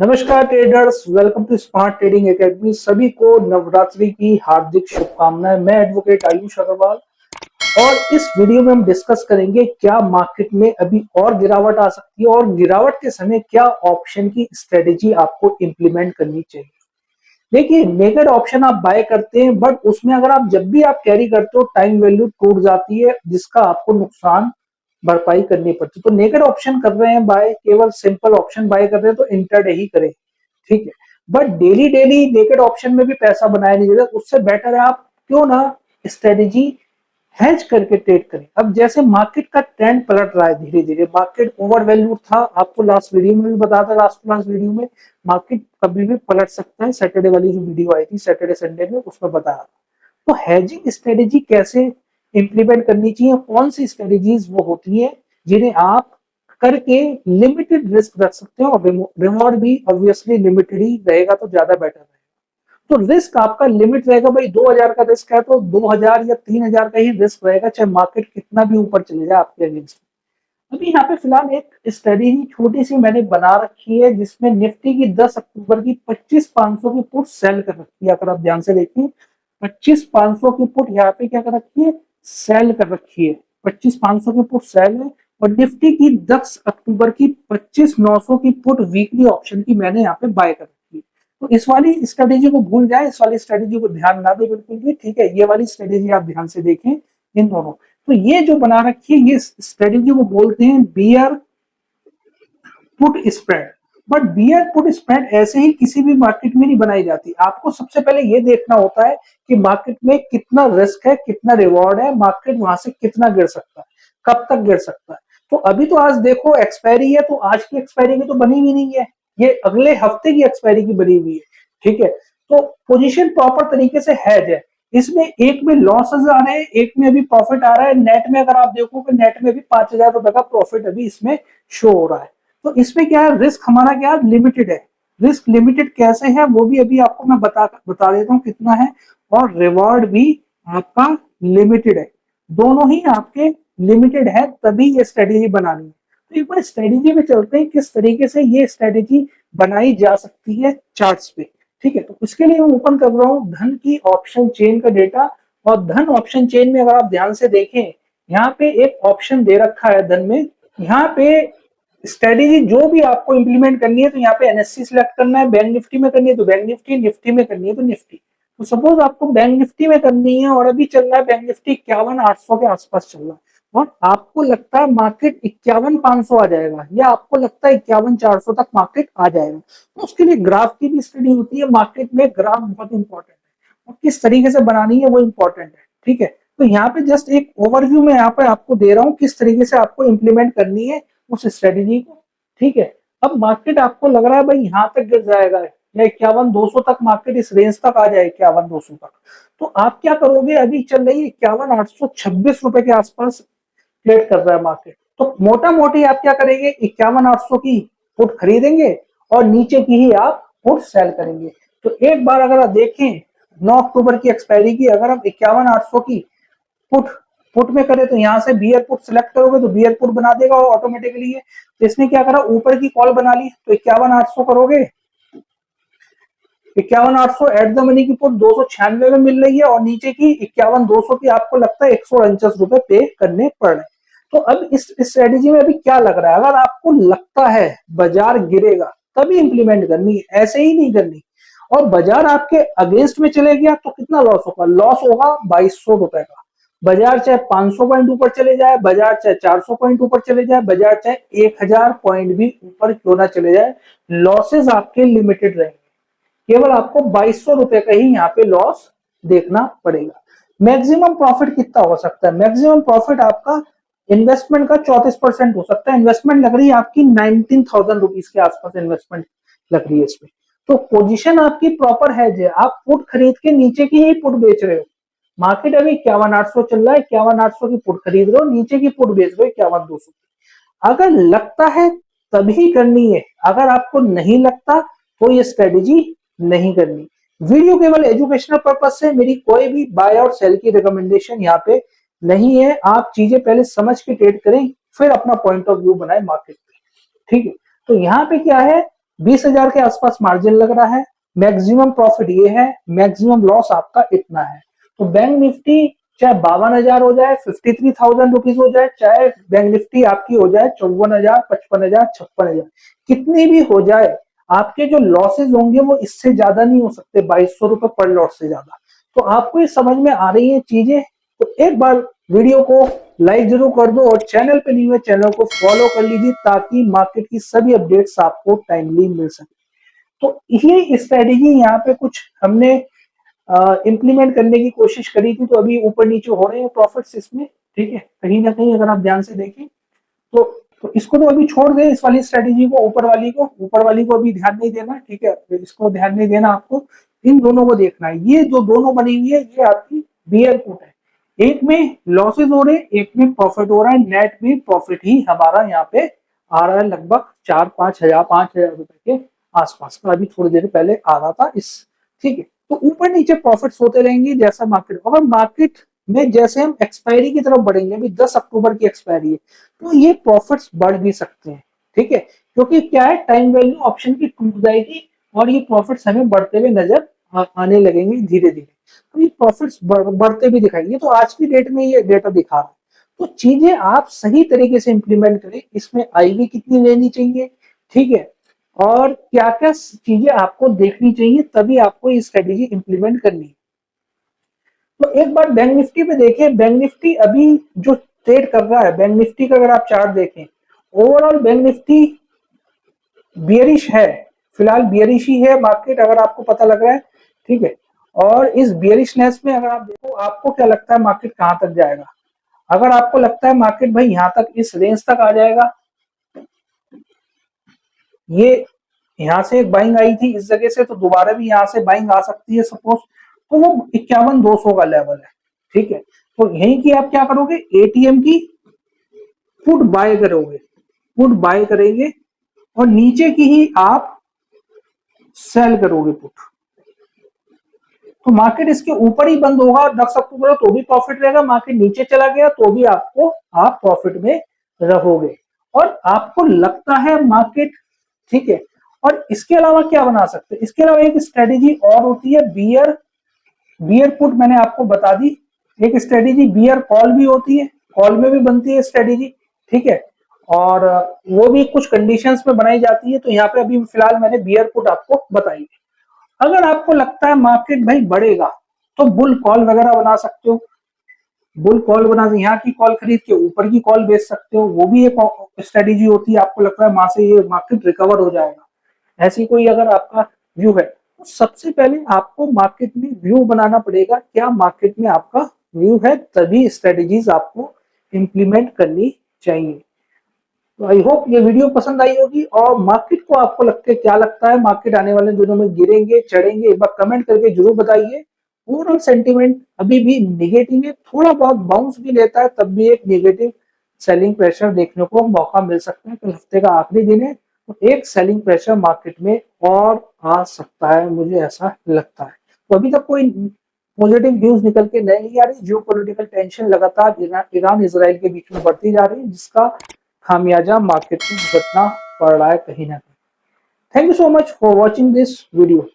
नमस्कार traders, welcome to smart trading academy. सभी को नवरात्रि की हार्दिक शुभकामनाएं। मैं एडवोकेट आयुष अग्रवाल और इस वीडियो में हम डिस्कस करेंगे क्या मार्केट में अभी और गिरावट आ सकती है और गिरावट के समय क्या ऑप्शन की स्ट्रेटेजी आपको इंप्लीमेंट करनी चाहिए। देखिए, नेकेड ऑप्शन आप बाय करते हैं बट उसमें अगर आप जब भी आप कैरी करते हो टाइम वैल्यू टूट जाती है जिसका आपको नुकसान भरपाई करनी पड़ती है। तो नेकेड ऑप्शन कर रहे हैं बाय, केवल सिंपल ऑप्शन बाय कर रहे हैं तो इंटरडे ही करें, ठीक है। But daily daily naked option में भी पैसा बनाया नहीं जाता, उससे बेटर है आप क्यों ना स्ट्रेटेजी हेज करके ट्रेड करें। अब जैसे मार्केट का ट्रेंड पलट रहा है धीरे धीरे, मार्केट ओवर वैल्यू था, आपको लास्ट वीडियो में भी बताया था, लास्ट वीडियो में मार्केट कभी भी पलट सकता है। सैटरडे वाली जो वीडियो आई थी सैटरडे संडे में, उसमें बताया। तो हेजिंग स्ट्रेटेजी कैसे इंप्लीमेंट करनी चाहिए, कौन सी स्ट्रेटेजीज वो होती है जिन्हें आप करके लिमिटेड रिस्क रख सकते हो और रिवॉर्ड भी ऑब्वियसली लिमिटेड ही रहेगा तो ज्यादा बेटर रहेगा। तो रिस्क आपका लिमिट रहेगा भाई, 2000 का रिस्क है तो 2000 या 3000 का ही रिस्क रहेगा, चाहे मार्केट कितना भी ऊपर चले जाए आपके अगेंस्ट। अभी यहाँ पे फिलहाल एक स्टडी छोटी सी मैंने बना रखी है जिसमें निफ्टी की 10 अक्टूबर की 25,500 की पुट सेल कर रखी है। अगर आप ध्यान से देखिए, 25,500 की पुट यहाँ पे क्या कर रखी है, सेल कर रखी है। 25,500 की पुट सेल है और निफ्टी की 10 अक्टूबर की 25,900 की पुट वीकली ऑप्शन की मैंने यहाँ पे बाय कर रखी है। तो इस वाली स्ट्रेटेजी को भूल जाए, इस वाली स्ट्रेटेजी को ध्यान ना दे बिल्कुल भी, ठीक है। ये वाली स्ट्रेटेजी आप ध्यान से देखें, इन दोनों। तो ये जो बना रखी है ये स्ट्रेटेजी को बोलते हैं beer put spread. But beer put spread ऐसे ही किसी भी मार्केट में नहीं बनाई जाती। आपको सबसे पहले ये देखना होता है कि मार्केट में कितना रिस्क है, कितना रिवॉर्ड है, मार्केट वहां से कितना गिर सकता है, कब तक गिर सकता है। तो अभी तो आज देखो एक्सपायरी है, तो आज की एक्सपायरी की तो बनी हुई नहीं है, ये अगले हफ्ते की एक्सपायरी की बनी हुई है, ठीक है। तो पोजीशन प्रॉपर तरीके से है। इसमें एक में लॉसेस आ रहे हैं, एक में अभी प्रॉफिट आ रहा है। नेट में अगर आप देखो कि नेट में भी 5,000 रुपए का प्रॉफिट अभी इसमें शो हो रहा है। तो इसमें क्या है, रिस्क हमारा क्या है, लिमिटेड है। रिस्क लिमिटेड कैसे है वो भी अभी आपको मैं बता देता हूँ कितना है, और रिवॉर्ड भी आपका लिमिटेड है। दोनों ही आपके लिमिटेड है, तभी ये स्ट्रेटेजी बनानी है। तो एक बार स्ट्रेटेजी में चलते हैं किस तरीके से ये स्ट्रेटेजी बनाई जा सकती है चार्ट्स पे, ठीक है। तो उसके लिए मैं ओपन कर रहा हूँ धन की ऑप्शन चेन का डेटा। और धन ऑप्शन चेन में अगर आप ध्यान से देखें, यहाँ पे एक ऑप्शन दे रखा है धन में। यहाँ पे स्ट्रेटेजी जो भी आपको इंप्लीमेंट करनी है तो यहाँ पे एनएससी सिलेक्ट करना है, बैंक निफ्टी में करनी है तो बैंक निफ्टी, निफ्टी में करनी है तो निफ्टी। तो सपोज आपको बैंक निफ्टी में करनी है और अभी चल रहा है बैंक निफ्टी 51,800 के आसपास चल रहा है, और आपको लगता है मार्केट 51,500 आ जाएगा, या आपको लगता है 51,400 तक मार्केट आ जाएगा, तो उसके लिए ग्राफ की भी स्टडी होती है। मार्केट में ग्राफ बहुत इंपॉर्टेंट है और किस तरीके से बनानी है वो इंपॉर्टेंट है, ठीक है। तो यहाँ पे जस्ट एक ओवरव्यू में यहाँ पे आपको दे रहा हूँ किस तरीके से आपको इंप्लीमेंट करनी है उस स्ट्रेटेजी को, ठीक है। अब मार्केट आपको लग रहा है भाई यहाँ तक गिर जाएगा या 51,200 तक, मार्केट इस रेंज तक आ जाए 51,200 तक, तो आप क्या करोगे, अभी चल रही है 51,826 रुपए के आसपास ट्रेड कर रहा है मार्केट। तो मोटा मोटी आप क्या करेंगे, 51,800 की पुट खरीदेंगे और नीचे की ही आप पुट सेल करेंगे। तो एक बार अगर आप देखें 9 अक्टूबर की एक्सपायरी की, अगर आप 51,800 की पुट पुट में करे तो यहाँ से बियर पुट सिलेक्ट करोगे तो बियर पुट बना देगा ऑटोमेटिकली है। तो इसने क्या करा, ऊपर की कॉल बना ली, तो 51,800 करोगे, 51,800 एट द मनी की पुट 296 में मिल रही है और नीचे की 51,200 की आपको लगता है 149 रुपए पे करने पड़ रहे हैं। तो अब इस स्ट्रेटेजी में अभी क्या लग रहा है, अगर आपको लगता है बाजार गिरेगा तभी इंप्लीमेंट करनी है, ऐसे ही नहीं करनी। और बाजार आपके अगेंस्ट में चले गया तो कितना लॉस होगा, लॉस होगा 2,200 रुपए का। बाजार चाहे 500 पॉइंट ऊपर चले जाए, बाजार चाहे 400 पॉइंट ऊपर चले जाए, बाजार चाहे 1,000 पॉइंट भी ऊपर क्यों ना चले जाए, लॉसेस आपके लिमिटेड रहेंगे। केवल आपको 2,200 रुपए का ही यहाँ पे लॉस देखना पड़ेगा। मैक्सिमम प्रॉफिट कितना हो सकता है, मैक्सिमम प्रॉफिट आपका इन्वेस्टमेंट का 34% हो सकता है। इन्वेस्टमेंट लग रही है आपकी 19,000 रुपीज के आसपास इन्वेस्टमेंट लग रही है इसमें। तो पोजीशन आपकी प्रॉपर है, जो आप पुट खरीद के नीचे की ही पुट बेच रहे हो। मार्केट अभी 51,800 चल रहा है, 51,800 की पुट खरीद रहे हो, नीचे की पुट बेच रहे हो 51,200। अगर लगता है तभी करनी है, अगर आपको नहीं लगता तो ये स्ट्रेटेजी नहीं करनी। वीडियो केवल एजुकेशनल पर्पज से, मेरी कोई भी बाय और सेल की रिकमेंडेशन यहाँ पे नहीं है। आप चीजें पहले समझ के ट्रेड करें, फिर अपना पॉइंट ऑफ व्यू बनाए मार्केट पे, ठीक है। तो यहाँ पे क्या है, 20,000 के आसपास मार्जिन लग रहा है, मैक्सिमम प्रॉफिट ये है, मैक्सिमम लॉस आपका इतना है। तो बैंक निफ्टी चाहे 52,000 हो जाए, 53,000 रुपीज हो जाए, चाहे बैंक निफ्टी आपकी हो जाए 54,000, 55,000, 56,000, कितनी भी हो जाए, आपके जो लॉसेज होंगे वो इससे ज्यादा नहीं हो सकते, 2,200 रुपए पर लॉट से ज्यादा। तो आपको ये समझ में आ रही है चीजें? तो एक बार वीडियो को लाइक जरूर कर दो और चैनल पे नहीं हुए चैनल को फॉलो कर लीजिए ताकि मार्केट की सभी अपडेट्स आपको टाइमली मिल सके। तो ये स्ट्रेटेजी यहाँ पे कुछ हमने इम्प्लीमेंट करने की कोशिश करी थी, तो अभी ऊपर नीचे हो रहे हैं प्रॉफिट्स इसमें, ठीक है, कहीं ना कहीं अगर आप ध्यान से देखें तो इसको तो अभी छोड़ दें, इस वाली स्ट्रेटेजी को, ऊपर वाली को अभी ध्यान नहीं देना, ठीक है, इसको ध्यान नहीं देना आपको, इन दोनों को देखना है। ये जो दोनों बनी हुई है ये आपकी बियर पुट है, एक में लॉसेज हो रहे हैं, एक में प्रॉफिट हो रहा है, नेट में प्रॉफिट ही हमारा यहाँ पे आ रहा है लगभग 4-5 हजार, 5,000 रुपए के आसपास का, अभी थोड़ी देर पहले आ रहा था इस, ठीक है। तो ऊपर नीचे प्रॉफिट्स होते रहेंगे जैसा मार्केट, अगर मार्केट में जैसे हम एक्सपायरी की तरफ बढ़ेंगे, अभी 10 अक्टूबर की एक्सपायरी है, तो ये प्रॉफिट्स बढ़ भी सकते हैं, ठीक है, क्योंकि क्या है, टाइम वैल्यू ऑप्शन की टूट जाएगी और ये प्रॉफिट्स हमें बढ़ते हुए नजर आने लगेंगे धीरे धीरे। तो ये प्रॉफिट्स बढ़ते भी दिखाएंगे, तो आज की डेट में ये डेटा दिखा रहा है। तो चीजें आप सही तरीके से इंप्लीमेंट करें, इसमें आईवी कितनी लेनी चाहिए, ठीक है, और क्या क्या चीजें आपको देखनी चाहिए, तभी आपको ये स्ट्रेटेजी इंप्लीमेंट करनी है। तो एक बार बैंक निफ्टी पे देखें, बैंक निफ्टी अभी जो ट्रेड कर रहा है, बैंक निफ्टी का अगर आप चार्ट देखें, ओवरऑल बैंक निफ्टी बियरिश है, फिलहाल बियरिश ही है मार्केट, अगर आपको पता लग रहा है, ठीक है। और इस बियरिशनेस में अगर आप देखो, आपको क्या लगता है मार्केट कहां तक जाएगा? अगर आपको लगता है मार्केट भाई यहां तक, इस रेंज तक आ जाएगा, ये यहाँ से एक बाइंग आई थी इस जगह से, तो दोबारा भी यहाँ से बाइंग आ सकती है सपोज, तो वो 51,200 का लेवल है, ठीक है। तो यही की आप क्या करोगे, एटीएम की पुट बाय करोगे, पुट बाय करेंगे और नीचे की ही आप सेल करोगे पुट। तो मार्केट इसके ऊपर ही बंद होगा 10 अक्टूबर तो भी प्रॉफिट रहेगा, मार्केट नीचे चला गया तो भी आपको, आप प्रॉफिट में रहोगे और आपको लगता है मार्केट, ठीक है। और इसके अलावा क्या बना सकते हैं, इसके अलावा एक स्ट्रेटेजी और होती है बियर, बियर पुट मैंने आपको बता दी, एक स्ट्रेटेजी बियर कॉल भी होती है, कॉल में भी बनती है स्ट्रेटेजी, ठीक है, और वो भी कुछ कंडीशंस में बनाई जाती है। तो यहाँ पे अभी फिलहाल मैंने बियर पुट आपको बताई है। अगर आपको लगता है मार्केट भाई बढ़ेगा तो बुल कॉल वगैरह बना सकते हो, बुल कॉल बना, यहाँ की कॉल खरीद के ऊपर की कॉल बेच सकते हो, वो भी एक स्ट्रेटेजी होती है। आपको लगता है वहां से ये मार्केट रिकवर हो जाएगा, ऐसी कोई अगर आपका व्यू है, तो सबसे पहले आपको मार्केट में व्यू बनाना पड़ेगा, क्या मार्केट में आपका व्यू है, तभी स्ट्रेटेजीज आपको इंप्लीमेंट करनी चाहिए। तो आई होप ये वीडियो पसंद आई होगी, और मार्केट को आपको लगता है, क्या लगता है मार्केट आने वाले दिनों में गिरेंगे चढ़ेंगे, एक बार कमेंट करके जरूर बताइए। ओवरऑल सेंटीमेंट अभी भी निगेटिव है, थोड़ा बहुत बाउंस भी लेता है तब भी एक निगेटिव सेलिंग प्रेशर देखने को मौका मिल सकता है। कल हफ्ते का आखिरी दिन है, तो एक सेलिंग प्रेशर मार्केट में और आ सकता है, मुझे ऐसा लगता है। तो अभी तक कोई पॉजिटिव न्यूज निकल के नहीं आ रही, जियो पॉलिटिकल टेंशन लगातार ईरान इसराइल के बीच में बढ़ती जा रही है, जिसका खामियाजा मार्केट को भुगतना पड़ रहा है कहीं ना कहीं। Thank you so much for watching this video.